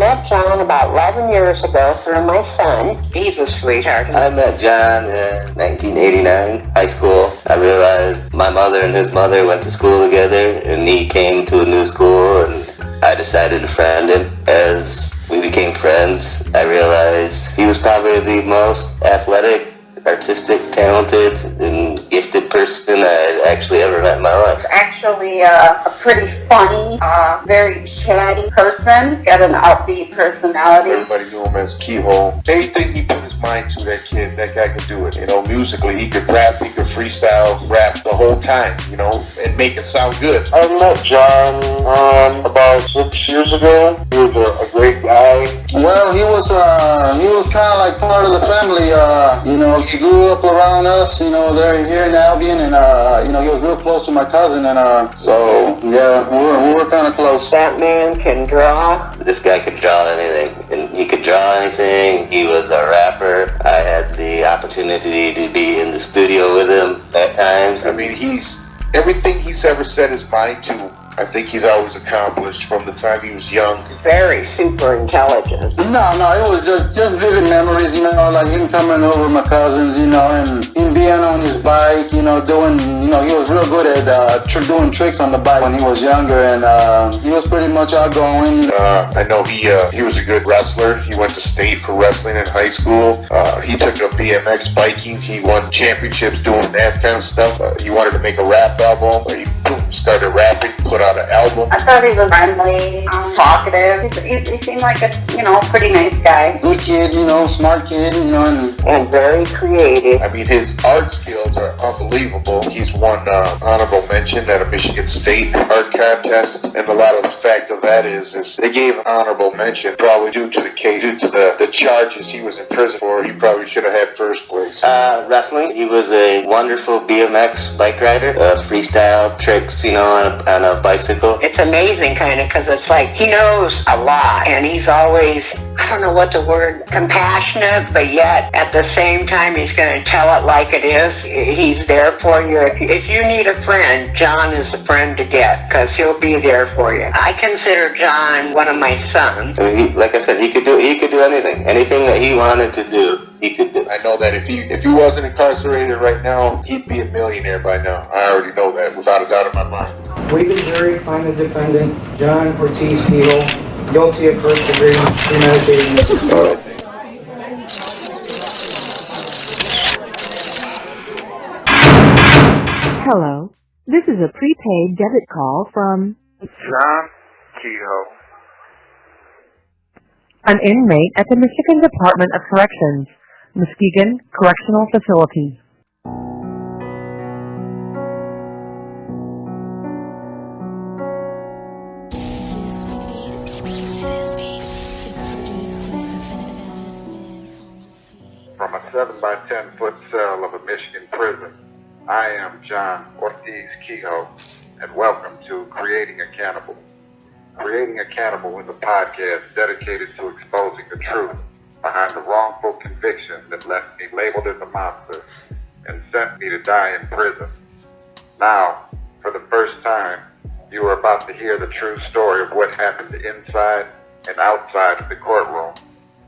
met John about 11 years ago through my son. He's a sweetheart. I met John in 1989, high school. I realized my mother and his mother went to school together, and he came to a new school, and I decided to friend him. As we became friends, I realized he was probably the most athletic, artistic, talented, and gifted person I'd actually ever met in my life. Actually, a pretty funny, very chatty person. Got an upbeat personality. Everybody knew him as Kehoe. Anything he put his mind to, that guy could do it. You know, musically, he could rap, he could freestyle, rap the whole time, you know, and make it sound good. I met John about 6 years ago. He was a great guy. Well, he was kind of like part of the family. You know, he grew up around us. You know, they're here in Albion, and you know, he was real close to my cousin, and so yeah, we were kind of close. That man can draw. This guy could draw anything, and he could draw anything. He was a rapper. I had the opportunity to be in the studio with him at times. I mean, everything he's ever set his mind to, I think he's always accomplished from the time he was young. Very super intelligent. No, it was just vivid memories, you know, like him coming over with my cousins, you know, and him being on his bike, you know, doing, you know, he was real good at doing tricks on the bike when he was younger, and he was pretty much outgoing. I know he was a good wrestler. He went to state for wrestling in high school. He took up BMX biking. He won championships doing that kind of stuff. He wanted to make a rap album. He started rapping, put out an album. I thought he was friendly, talkative. He seemed like a, you know, pretty nice guy. Good kid, you know, smart kid, you know, and very creative. I mean, his art skills are unbelievable. He's won honorable mention at a Michigan State art contest, and a lot of the fact of that is they gave honorable mention probably due to the case, due to the charges he was in prison for. He probably should have had first place. Wrestling. He was a wonderful BMX bike rider, freestyle tricks, you know, on a bicycle. It's amazing, kind of, because it's like he knows a lot, and he's always, I don't know what the word, compassionate, but yet at the same time he's going to tell it like it is. He's there for you. If you need a friend, John is a friend to get, because he'll be there for you. I consider John one of my sons. I mean, like I said, he could do anything that he wanted to do. He could do. I know that if he wasn't incarcerated right now, he'd be a millionaire by now. I already know that without a doubt in my mind. We, the jury, find the defendant, John Ortiz-Kehoe, guilty of first-degree premeditated murder. Hello. This is a prepaid debit call from John Kehoe. an inmate at the Michigan Department of Corrections, Muskegon Correctional Facility. From a 7-by-10-foot cell of a Michigan prison, I am John Ortiz-Kehoe, and welcome to Creating a Cannibal. Creating a Cannibal is a podcast dedicated to exposing the truth behind the wrongful conviction that left me labeled as a monster and sent me to die in prison. Now, for the first time, you are about to hear the true story of what happened inside and outside of the courtroom.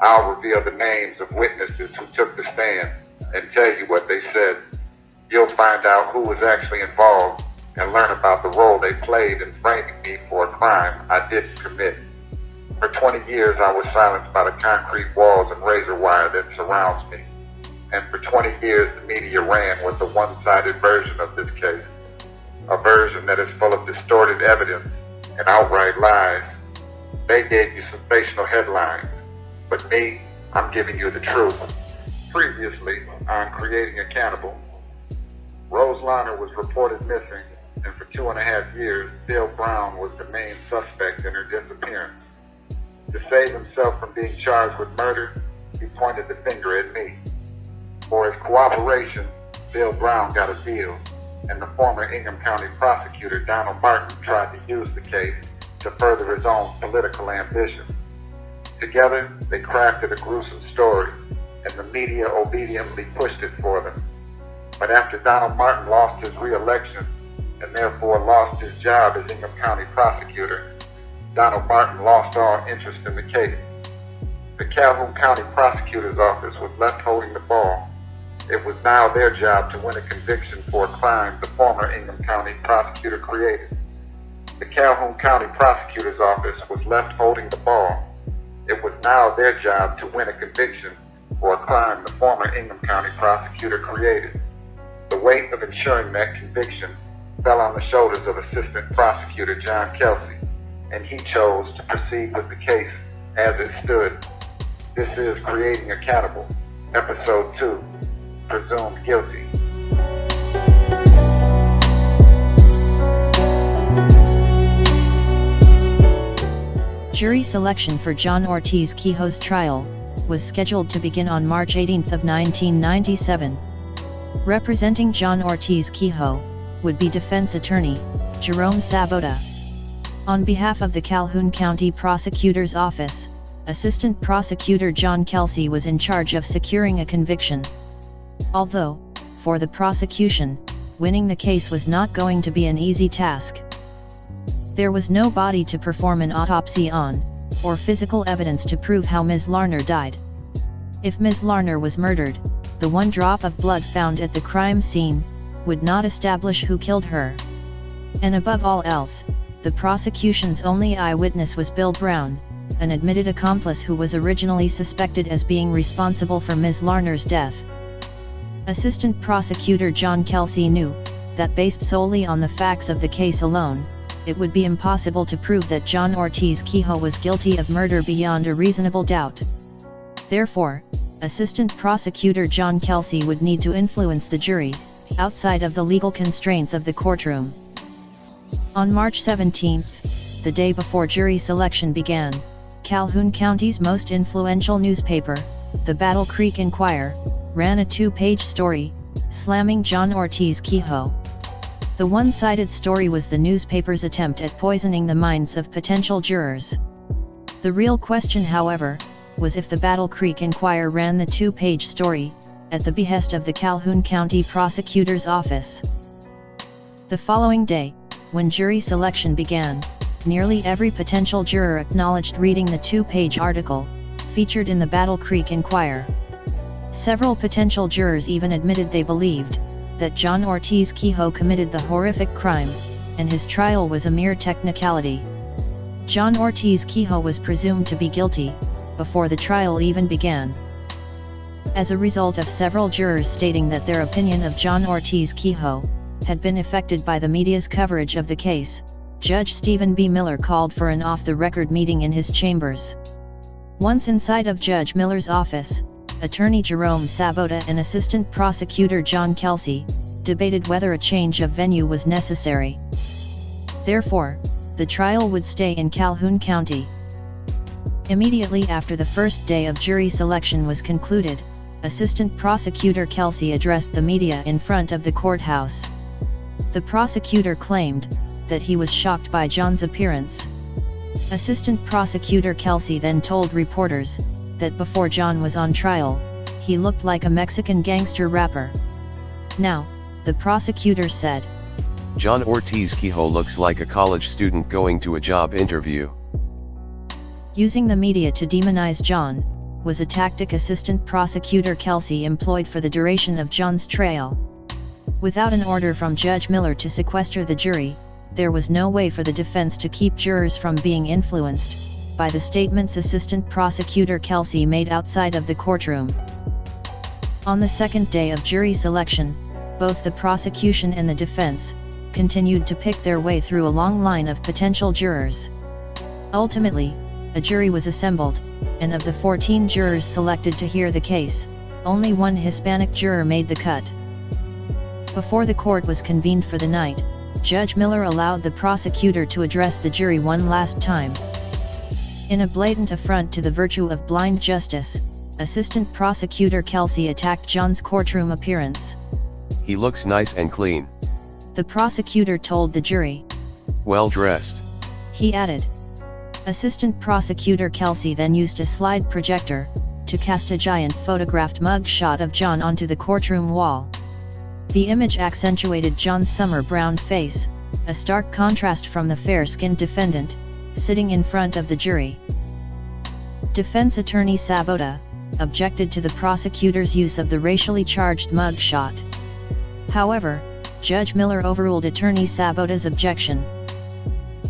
I'll reveal the names of witnesses who took the stand and tell you what they said. You'll find out who was actually involved and learn about the role they played in framing me for a crime I didn't commit. For 20 years, I was silenced by the concrete walls and razor wire that surrounds me. And for 20 years, the media ran with a one-sided version of this case, a version that is full of distorted evidence and outright lies. They gave you sensational headlines, but me, I'm giving you the truth. Previously, on Creating a Cannibal, Rose Larner was reported missing, and for 2.5 years, Bill Brown was the main suspect in her disappearance. To save himself from being charged with murder, he pointed the finger at me. For his cooperation, Bill Brown got a deal, and the former Ingham County prosecutor, Donald Martin, tried to use the case to further his own political ambitions. Together, they crafted a gruesome story, and the media obediently pushed it for them. But after Donald Martin lost his re-election, and therefore lost his job as Ingham County prosecutor, Donald Martin lost all interest in the case. The Calhoun County Prosecutor's Office was left holding the ball. It was now their job to win a conviction for a crime the former Ingham County prosecutor created. The Calhoun County Prosecutor's Office was left holding the ball. It was now their job to win a conviction for a crime the former Ingham County prosecutor created. The weight of ensuring that conviction fell on the shoulders of Assistant Prosecutor John Kelsey, and he chose to proceed with the case as it stood. This is Creating a Cannibal, Episode 2, Presumed Guilty. Jury selection for John Ortiz-Kehoe's trial was scheduled to begin on March 18 of 1997. Representing John Ortiz-Kehoe would be defense attorney Jerome Sabota. On behalf of the Calhoun County Prosecutor's Office, Assistant Prosecutor John Kelsey was in charge of securing a conviction. Although, for the prosecution, winning the case was not going to be an easy task. There was no body to perform an autopsy on, or physical evidence to prove how Ms. Larner died. If Ms. Larner was murdered, the one drop of blood found at the crime scene would not establish who killed her. And above all else, the prosecution's only eyewitness was Bill Brown, an admitted accomplice who was originally suspected as being responsible for Ms. Larner's death. Assistant Prosecutor John Kelsey knew that based solely on the facts of the case alone, it would be impossible to prove that John Ortiz-Kehoe was guilty of murder beyond a reasonable doubt. Therefore, Assistant Prosecutor John Kelsey would need to influence the jury, outside of the legal constraints of the courtroom. On March 17, the day before jury selection began, Calhoun County's most influential newspaper, the Battle Creek Enquirer, ran a 2-page story, slamming John Ortiz-Kehoe. The one-sided story was the newspaper's attempt at poisoning the minds of potential jurors. The real question, however, was if the Battle Creek Enquirer ran the 2-page story at the behest of the Calhoun County Prosecutor's Office. The following day, when jury selection began, nearly every potential juror acknowledged reading the 2-page article featured in the Battle Creek Enquirer. Several potential jurors even admitted they believed that John Ortiz-Kehoe committed the horrific crime, and his trial was a mere technicality. John Ortiz-Kehoe was presumed to be guilty before the trial even began. As a result of several jurors stating that their opinion of John Ortiz-Kehoe had been affected by the media's coverage of the case, Judge Stephen B. Miller called for an off-the-record meeting in his chambers. Once inside of Judge Miller's office, Attorney Jerome Sabota and Assistant Prosecutor John Kelsey debated whether a change of venue was necessary. Therefore, the trial would stay in Calhoun County. Immediately after the first day of jury selection was concluded, Assistant Prosecutor Kelsey addressed the media in front of the courthouse. The prosecutor claimed that he was shocked by John's appearance. Assistant Prosecutor Kelsey then told reporters that before John was on trial, he looked like a Mexican gangster rapper. Now, the prosecutor said, John Ortiz-Kehoe looks like a college student going to a job interview. Using the media to demonize John was a tactic Assistant Prosecutor Kelsey employed for the duration of John's trial. Without an order from Judge Miller to sequester the jury, there was no way for the defense to keep jurors from being influenced by the statements Assistant Prosecutor Kelsey made outside of the courtroom. On the second day of jury selection, both the prosecution and the defense continued to pick their way through a long line of potential jurors. Ultimately, a jury was assembled, and of the 14 jurors selected to hear the case, only one Hispanic juror made the cut. Before the court was convened for the night, Judge Miller allowed the prosecutor to address the jury one last time. In a blatant affront to the virtue of blind justice, Assistant Prosecutor Kelsey attacked John's courtroom appearance. He looks nice and clean. The prosecutor told the jury. Well dressed. He added. Assistant Prosecutor Kelsey then used a slide projector to cast a giant photographed mug shot of John onto the courtroom wall. The image accentuated John's summer brown face, a stark contrast from the fair-skinned defendant, sitting in front of the jury. Defense attorney Sabota objected to the prosecutor's use of the racially charged mug shot. However, Judge Miller overruled attorney Sabota's objection.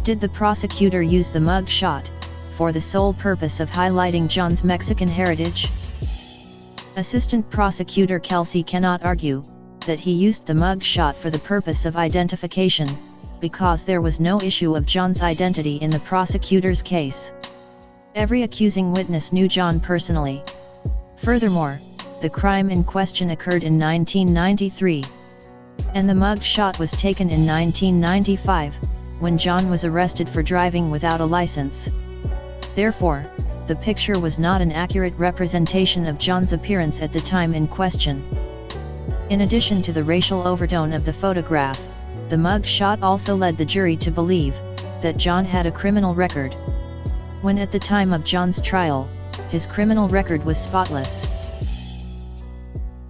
Did the prosecutor use the mug shot for the sole purpose of highlighting John's Mexican heritage? Assistant Prosecutor Kelsey cannot argue that he used the mug shot for the purpose of identification, because there was no issue of John's identity in the prosecutor's case. Every accusing witness knew John personally. Furthermore, the crime in question occurred in 1993, and the mug shot was taken in 1995, when John was arrested for driving without a license. Therefore, the picture was not an accurate representation of John's appearance at the time in question. In addition to the racial overtone of the photograph, the mug shot also led the jury to believe that John had a criminal record, when at the time of John's trial, his criminal record was spotless.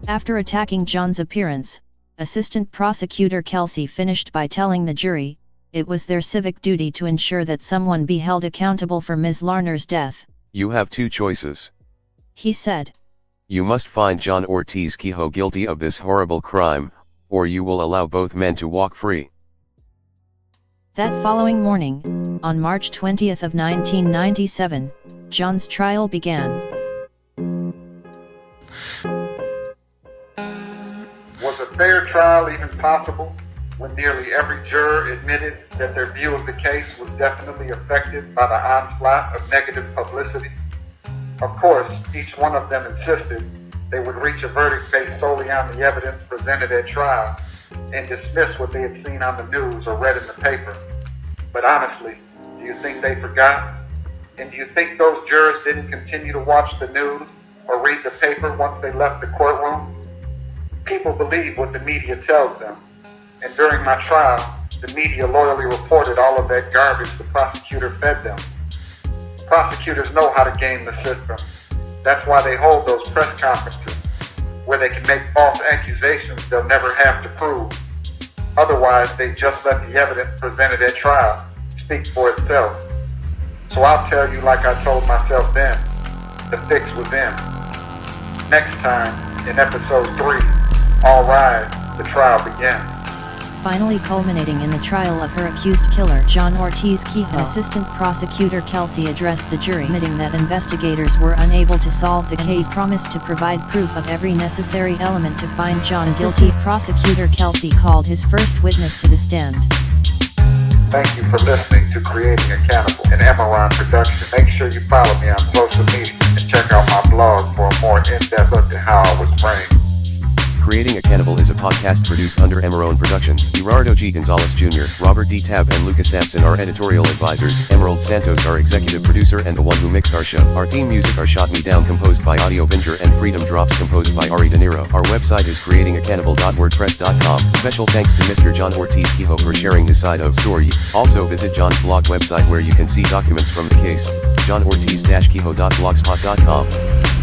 After attacking John's appearance, Assistant Prosecutor Kelsey finished by telling the jury it was their civic duty to ensure that someone be held accountable for Ms. Larner's death. You have two choices, he said. You must find John Ortiz-Kehoe guilty of this horrible crime, or you will allow both men to walk free. That following morning, on March 20th of 1997, John's trial began. Was a fair trial even possible when nearly every juror admitted that their view of the case was definitely affected by the onslaught of negative publicity? Of course, each one of them insisted they would reach a verdict based solely on the evidence presented at trial and dismiss what they had seen on the news or read in the paper. But honestly, do you think they forgot? And do you think those jurors didn't continue to watch the news or read the paper once they left the courtroom? People believe what the media tells them. And during my trial, the media loyally reported all of that garbage the prosecutor fed them. Prosecutors know how to game the system. That's why they hold those press conferences, where they can make false accusations they'll never have to prove. Otherwise, they just let the evidence presented at trial speak for itself. So I'll tell you like I told myself then, the fix was in. Next time, in episode 3, All Rise, the trial begins. Finally culminating in the trial of her accused killer John Ortiz-Kehoe. Assistant Prosecutor Kelsey addressed the jury, admitting that investigators were unable to solve the case, promised to provide proof of every necessary element to find John guilty. Prosecutor Kelsey called his first witness to the stand. Thank you for listening to Creating a Cannibal, an Emerald production. Make sure you follow me on social media and check out my blog for a more in-depth look at how I was framed. Creating a Cannibal is a podcast produced under Emerald Productions. Gerardo G. Gonzalez Jr., Robert D. Tabb and Lucas Sampson are editorial advisors. Emerald Santos our executive producer and the one who mixed our show. Our theme music are Shot Me Down composed by Audio Venger and Freedom Drops composed by Ari De Niro. Our website is creatingacannibal.wordpress.com. Special thanks to Mr. John Ortiz-Kehoe for sharing his side of story. Also visit John's blog website where you can see documents from the case, johnortiz-kehoe.blogspot.com.